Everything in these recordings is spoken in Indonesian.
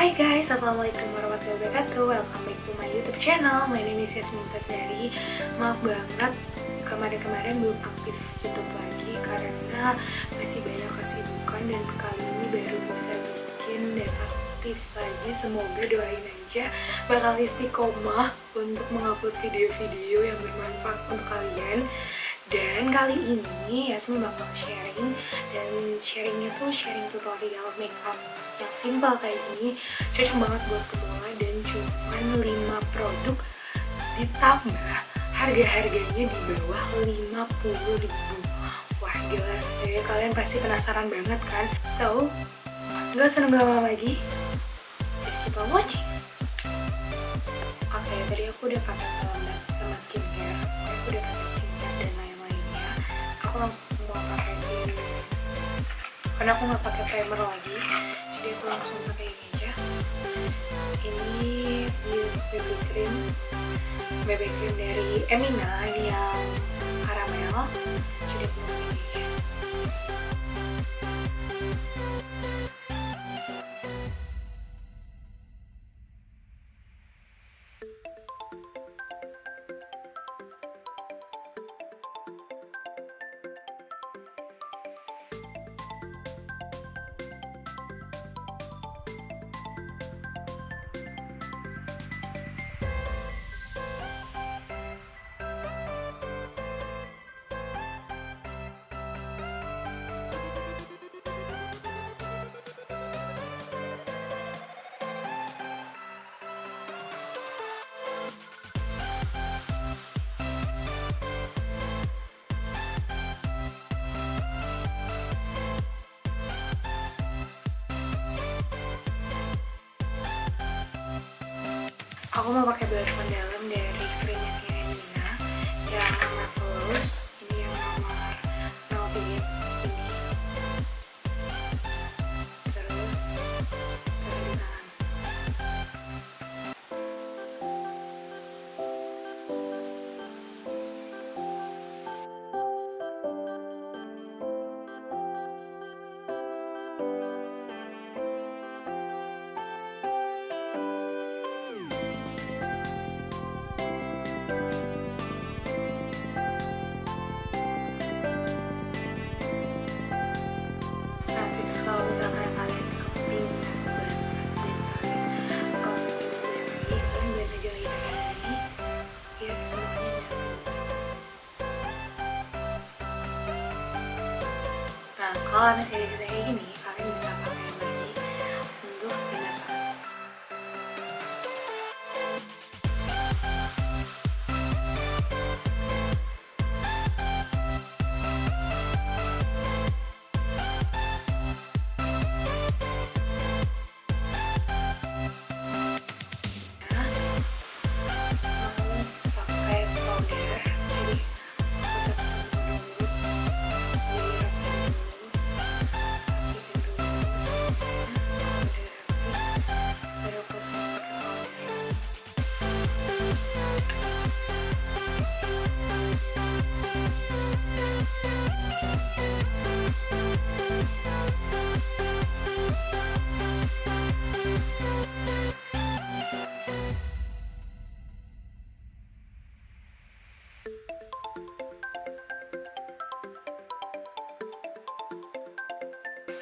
Hai guys, assalamualaikum warahmatullahi wabarakatuh. Welcome back to my YouTube channel. My name is Yasmin dari. Maaf banget kemarin-kemarin belum aktif YouTube lagi karena masih banyak kesibukan dan kali ini baru bisa bikin dan aktif lagi. Semoga doain aja bakal istiqomah untuk mengupload video-video yang bermanfaat untuk kalian. Dan kali ini Yasmin bakal sharing, dan sharingnya tuh sharing tutorial makeup yang simple kayak gini, cocok banget buat pemula dan cuman 5 produk ditambah harga-harganya di bawah 50.000. Wah gila sih, kalian pasti penasaran banget kan? So, gak usah nunggu lama lagi, just keep on watching. Oke, tadi aku udah pakai pelembab sama skincare, aku udah pakai skincare dan lain-lainnya. Aku langsung mau pakai ini karena aku nggak pakai primer lagi, jadi aku langsung pakai ini aja. Ini BB cream dari Emina, ini yang karamel, jadi aku pakai ini aja. Aku mau pakai blush mendalam dari krimnya Heyyy yang marvelous, ini yang nomor 08 ini. Terus taruh di tangan. Kalau misalkan kalian kepingin banget dan kalian kalau lagi kalian boleh pegang ini biar semuanya nyatu. Nah kalau masih ada sisa kayak gini, kalian bisa pakai lagi untuk penata.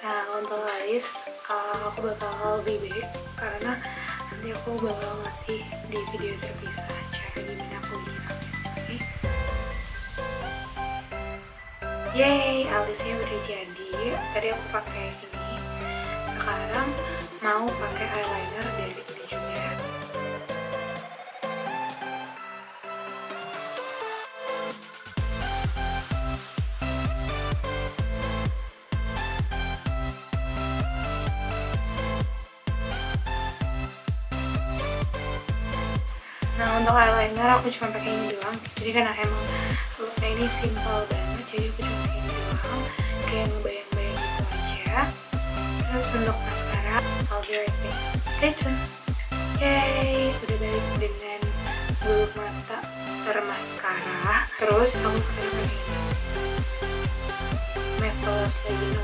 Nah untuk alis aku bakal lebih baik karena nanti aku bakal ngasih di video terpisah cara gimana aku bikin alis. Oke? Yeay, alisnya udah jadi. Tadi aku pakai ini. Sekarang mau pakai eyeliner dari ini juga. Nah untuk eyeliner aku cuma pakai ini doang, jadi karena emang looknya ini simple banget, jadi aku cuma pakai ini doang, kayak ngebayang-bayang gitu aja. Terus untuk mascara, I'll be right back. Stay tuned. Yeay, udah balik dengan bulu mata termaskara. Terus aku sekarang pakai ini Marvelous lagi no.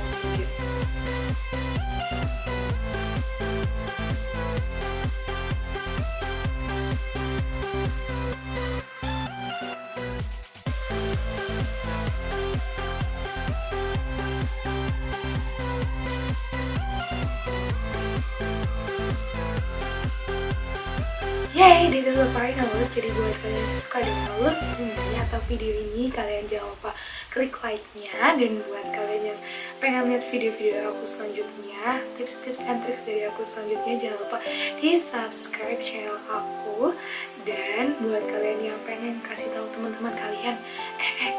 Yeay, this is a final look. Jadi buat kalian yang suka dengan look ini atau video ini, kalian jangan lupa klik like-nya. Dan buat kalian yang pengen lihat video-video aku selanjutnya, tips-tips and tricks dari aku selanjutnya, jangan lupa di subscribe channel aku. Dan buat kalian yang pengen kasih tahu teman-teman kalian,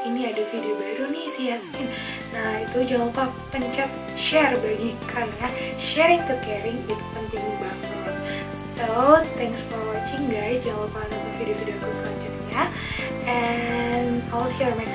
ini ada video baru nih si Yasmin. Nah itu jangan lupa pencet share, bagikan ya. Sharing to caring itu penting banget. So, thanks for watching guys. Jangan lupa nonton video-video aku selanjutnya. And I'll see you on my